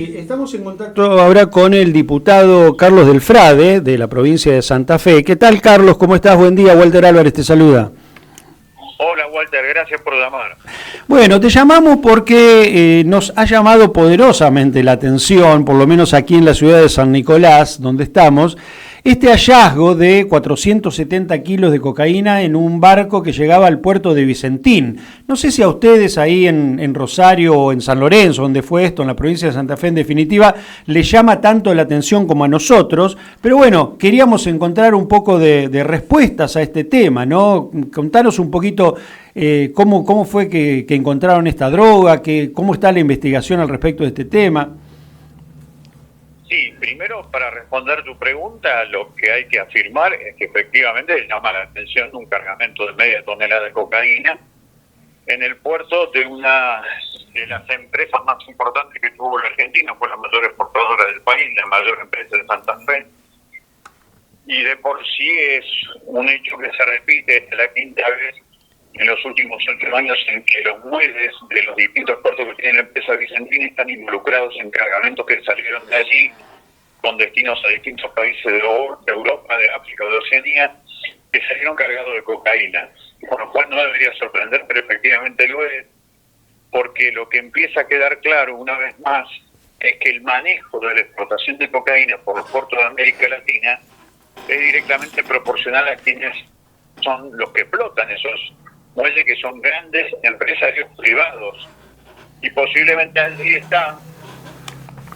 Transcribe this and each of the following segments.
Estamos en contacto ahora con el diputado Carlos Delfrade, de la provincia de Santa Fe. ¿Qué tal, Carlos? ¿Cómo estás? Buen día. Walter Álvarez te saluda. Hola Walter, gracias por llamar. Bueno, te llamamos porque nos ha llamado poderosamente la atención, por lo menos aquí en la ciudad de San Nicolás, donde estamos, este hallazgo de 470 kilos de cocaína en un barco que llegaba al puerto de Vicentín. No sé si a ustedes ahí en Rosario o en San Lorenzo, donde fue esto, en la provincia de Santa Fe en definitiva, les llama tanto la atención como a nosotros, pero bueno, queríamos encontrar un poco de respuestas a este tema, ¿no? Contanos un poquito cómo fue que encontraron esta droga, cómo está la investigación al respecto de este tema. Sí, primero para responder tu pregunta, lo que hay que afirmar es que efectivamente llama la atención un cargamento de media tonelada de cocaína en el puerto de una de las empresas más importantes que tuvo la Argentina, fue la mayor exportadora del país, la mayor empresa de Santa Fe, y de por sí es un hecho que se repite, esta es la quinta vez en los últimos 8 años en que los muelles de los distintos puertos que tiene la empresa Vicentín están involucrados en cargamentos que salieron de allí con destinos a distintos países de Europa, de África, de Oceanía, que salieron cargados de cocaína. Con lo cual no debería sorprender, pero efectivamente lo es, porque lo que empieza a quedar claro una vez más es que el manejo de la exportación de cocaína por los puertos de América Latina es directamente proporcional a quienes son los que explotan esos muelles, que son grandes empresarios privados. Y posiblemente allí está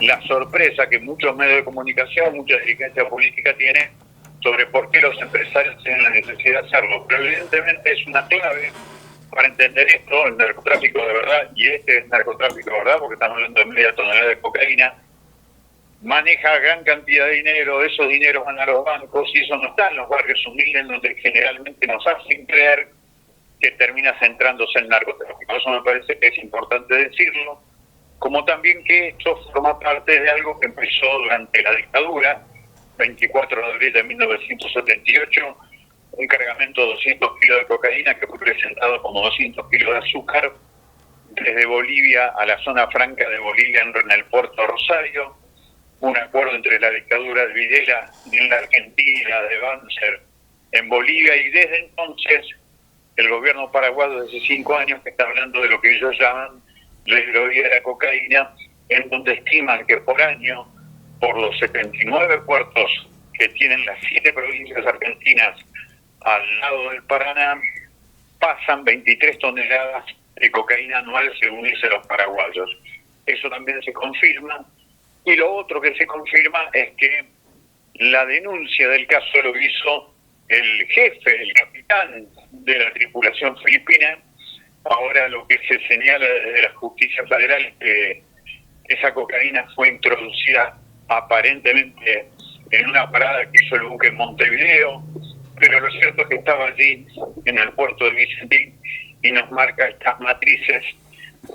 la sorpresa que muchos medios de comunicación, mucha dirigencia política tiene sobre por qué los empresarios tienen la necesidad de hacerlo. Pero evidentemente es una clave para entender esto, el narcotráfico de verdad, y este es narcotráfico de verdad, porque estamos hablando de media tonelada de cocaína, maneja gran cantidad de dinero, esos dineros van a los bancos, y eso no está en los barrios humildes, donde generalmente nos hacen creer que termina centrándose en narcotráfico. Eso me parece que es importante decirlo, como también que esto forma parte de algo que empezó durante la dictadura, 24 de abril de 1978, un cargamento de 200 kilos de cocaína que fue presentado como 200 kilos de azúcar desde Bolivia a la zona franca de Bolivia en el puerto de Rosario, un acuerdo entre la dictadura de Videla en la Argentina, de Banzer en Bolivia, y desde entonces el gobierno paraguayo de hace 5 años que está hablando de lo que ellos llaman la hidrovía de la cocaína, en donde estiman que por año, por los 79 puertos que tienen las 7 provincias argentinas al lado del Paraná, pasan 23 toneladas de cocaína anual, según dicen los paraguayos. Eso también se confirma. Y lo otro que se confirma es que la denuncia del caso lo hizo el jefe, el capitán de la tripulación filipina. Ahora lo que se señala desde la justicia federal es que esa cocaína fue introducida aparentemente en una parada que hizo el buque en Montevideo, pero lo cierto es que estaba allí en el puerto de Vicentín y nos marca estas matrices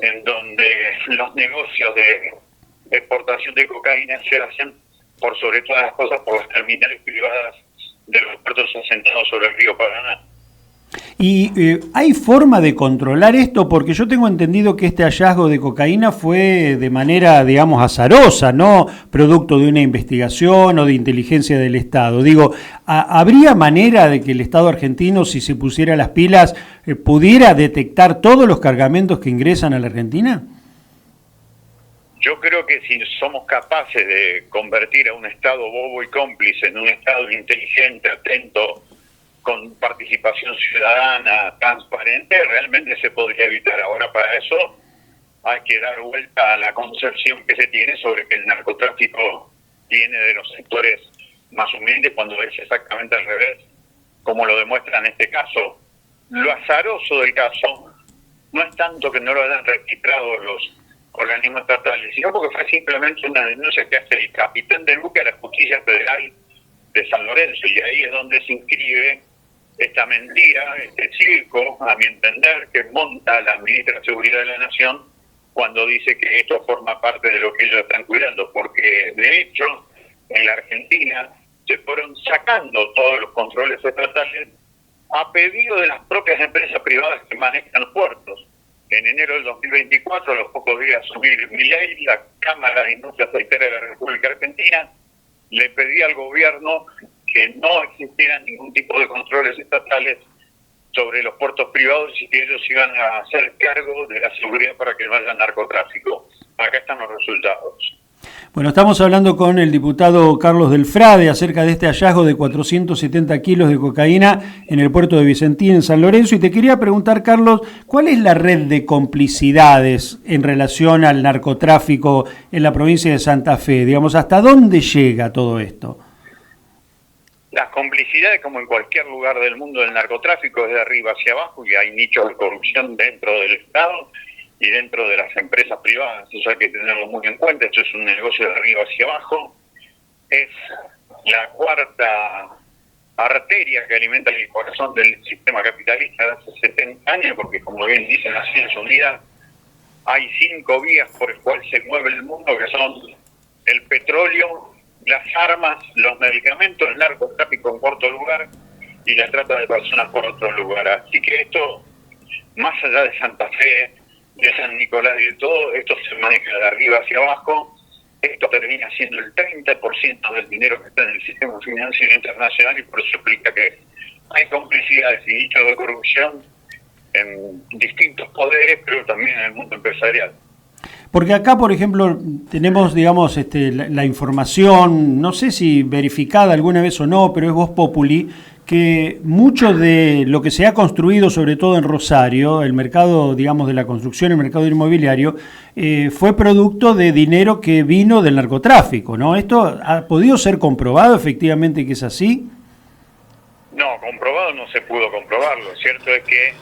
en donde los negocios de exportación de cocaína se hacen por sobre todas las cosas por las terminales privadas de los puertos asentados sobre el río Paraná. ¿Y hay forma de controlar esto? Porque yo tengo entendido que este hallazgo de cocaína fue de manera, digamos, azarosa, no producto de una investigación o de inteligencia del Estado. Digo, ¿habría manera de que el Estado argentino, si se pusiera las pilas, pudiera detectar todos los cargamentos que ingresan a la Argentina? Yo creo que si somos capaces de convertir a un Estado bobo y cómplice en un Estado inteligente, atento, con participación ciudadana, transparente, realmente se podría evitar. Ahora, para eso hay que dar vuelta a la concepción que se tiene sobre que el narcotráfico viene de los sectores más humildes, cuando es exactamente al revés, como lo demuestra en este caso. Lo azaroso del caso no es tanto que no lo hayan registrado los organismos estatales, sino porque fue simplemente una denuncia que hace el capitán del buque a la Justicia Federal de San Lorenzo, y ahí es donde se inscribe esta mentira, este circo, a mi entender, que monta la ministra de Seguridad de la Nación cuando dice que esto forma parte de lo que ellos están cuidando, porque de hecho en la Argentina se fueron sacando todos los controles estatales a pedido de las propias empresas privadas que manejan los puertos. En enero del 2024, a los pocos días de asumir Milei, la Cámara de Industria Aceitera de la República Argentina le pedía al gobierno que no existieran ningún tipo de controles estatales sobre los puertos privados y que ellos iban a hacer cargo de la seguridad para que no haya narcotráfico. Acá están los resultados. Bueno, estamos hablando con el diputado Carlos Del Frade acerca de este hallazgo de 470 kilos de cocaína en el puerto de Vicentín, en San Lorenzo. Y te quería preguntar, Carlos, ¿cuál es la red de complicidades en relación al narcotráfico en la provincia de Santa Fe? Digamos, ¿hasta dónde llega todo esto? Las complicidades, como en cualquier lugar del mundo del narcotráfico, es de arriba hacia abajo y hay nichos de corrupción dentro del Estado y dentro de las empresas privadas. Eso hay que tenerlo muy en cuenta. Esto es un negocio de arriba hacia abajo. Es la cuarta arteria que alimenta el corazón del sistema capitalista de hace 70 años, porque como bien dicen las Naciones Unidas, hay 5 vías por las cuales se mueve el mundo, que son el petróleo, las armas, los medicamentos, el narcotráfico en cuarto lugar y la trata de personas por otro lugar. Así que esto, más allá de Santa Fe, de San Nicolás y de todo, esto se maneja de arriba hacia abajo. Esto termina siendo el 30% del dinero que está en el sistema financiero internacional y por eso explica que hay complicidades y nichos de corrupción en distintos poderes, pero también en el mundo empresarial. Porque acá, por ejemplo, tenemos, digamos, la información, no sé si verificada alguna vez o no, pero es Voz Populi, que mucho de lo que se ha construido, sobre todo en Rosario, el mercado, digamos, de la construcción, el mercado inmobiliario, fue producto de dinero que vino del narcotráfico, ¿no? ¿Esto ha podido ser comprobado efectivamente que es así? No, comprobado no se pudo comprobar. Lo cierto es que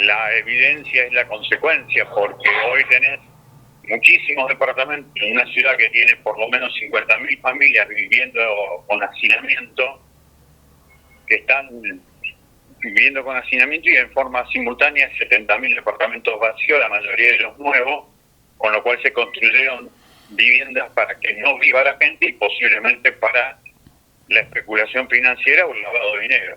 la evidencia es la consecuencia, porque hoy tenés muchísimos departamentos en una ciudad que tiene por lo menos 50.000 familias viviendo con hacinamiento, que están viviendo con hacinamiento y en forma simultánea 70.000 departamentos vacíos, la mayoría de ellos nuevos, con lo cual se construyeron viviendas para que no viva la gente y posiblemente para la especulación financiera o el lavado de dinero.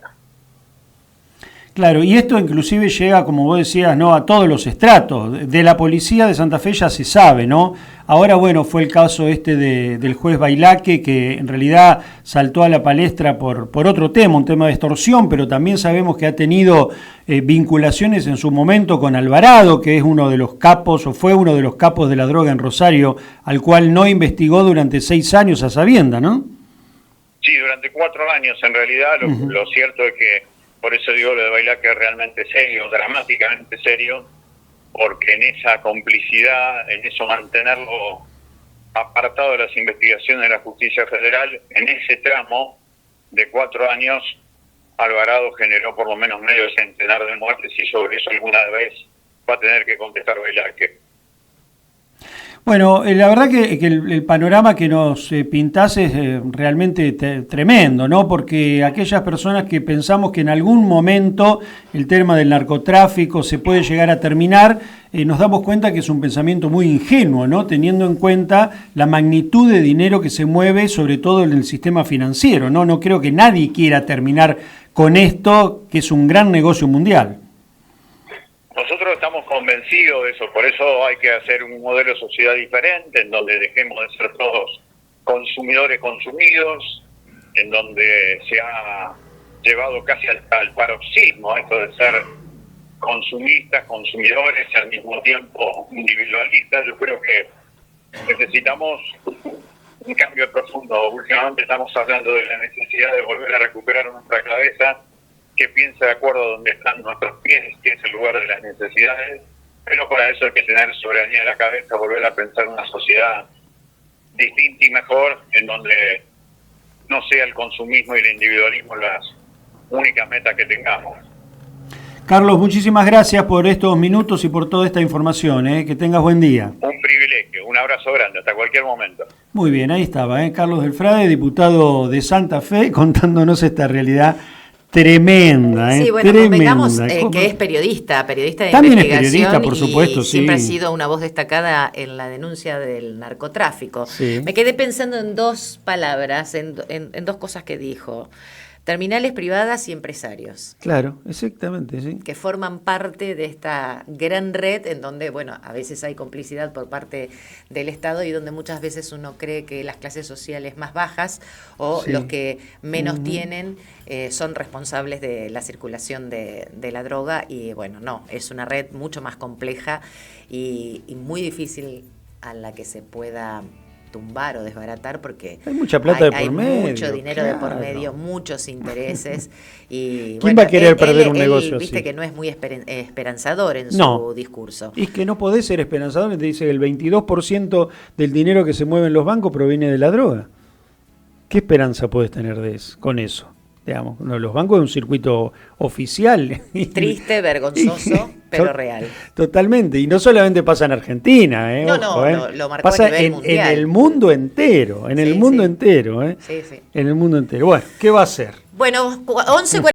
Claro, y esto inclusive llega, como vos decías, ¿no?, a todos los estratos. De la policía de Santa Fe ya se sabe, ¿no? Ahora, bueno, fue el caso del juez Bailaque, que en realidad saltó a la palestra por otro tema, un tema de extorsión, pero también sabemos que ha tenido vinculaciones en su momento con Alvarado, que es uno de los capos, o fue uno de los capos de la droga en Rosario, al cual no investigó durante 6 años a sabienda, ¿no? Sí, durante 4 años en realidad. Lo cierto es que por eso digo lo de Bailaque es realmente serio, dramáticamente serio, porque en esa complicidad, en eso mantenerlo apartado de las investigaciones de la justicia federal, en ese tramo de 4 años, Alvarado generó por lo menos medio centenar de muertes y sobre eso alguna vez va a tener que contestar Bailaque. Bueno, la verdad que el panorama que nos pintás es realmente tremendo, ¿no? Porque aquellas personas que pensamos que en algún momento el tema del narcotráfico se puede llegar a terminar, nos damos cuenta que es un pensamiento muy ingenuo, ¿no? Teniendo en cuenta la magnitud de dinero que se mueve, sobre todo en el sistema financiero, ¿no? No creo que nadie quiera terminar con esto, que es un gran negocio mundial. Nosotros estamos convencidos de eso, por eso hay que hacer un modelo de sociedad diferente, en donde dejemos de ser todos consumidores consumidos, en donde se ha llevado casi al paroxismo esto de ser consumistas, consumidores y al mismo tiempo individualistas. Yo creo que necesitamos un cambio profundo. Últimamente estamos hablando de la necesidad de volver a recuperar nuestra cabeza, que piense de acuerdo a donde están nuestros pies, que es el lugar de las necesidades, pero para eso hay que tener soberanía de la cabeza, volver a pensar una sociedad distinta y mejor, en donde no sea el consumismo y el individualismo las únicas metas que tengamos. Carlos, muchísimas gracias por estos minutos y por toda esta información, que tengas buen día. Un privilegio, un abrazo grande, hasta cualquier momento. Muy bien, ahí estaba, Carlos Del Frade, diputado de Santa Fe, contándonos esta realidad tremenda, Sí, bueno, tremenda. convengamos que es periodista de también investigación. Es periodista, por supuesto, y siempre ha sido una voz destacada en la denuncia del narcotráfico. Sí. Me quedé pensando en 2 palabras, en 2 cosas que dijo. Terminales privadas y empresarios. Claro, exactamente, sí. Que forman parte de esta gran red en donde, bueno, a veces hay complicidad por parte del Estado y donde muchas veces uno cree que las clases sociales más bajas o Sí. los que menos tienen son responsables de la circulación de la droga y, bueno, no, es una red mucho más compleja y muy difícil a la que se pueda tumbar o desbaratar porque Hay mucha plata de por hay medio, mucho dinero de por claro. medio, muchos intereses y ¿Quién va a querer perder un negocio viste así? que no es muy esperanzador en No. su discurso. Y es que no podés ser esperanzador, te dice que el 22% del dinero que se mueve en los bancos proviene de la droga. ¿Qué esperanza puedes tener con eso? Digamos, no, los bancos es un circuito oficial. Triste, vergonzoso, pero real. Totalmente. Y no solamente pasa en Argentina, No, ojo, no, lo marcó pasa a nivel mundial. en el mundo entero, en el Sí, mundo sí. entero, Sí, sí. en el mundo entero. Bueno, ¿qué va a hacer? Bueno, 11:40.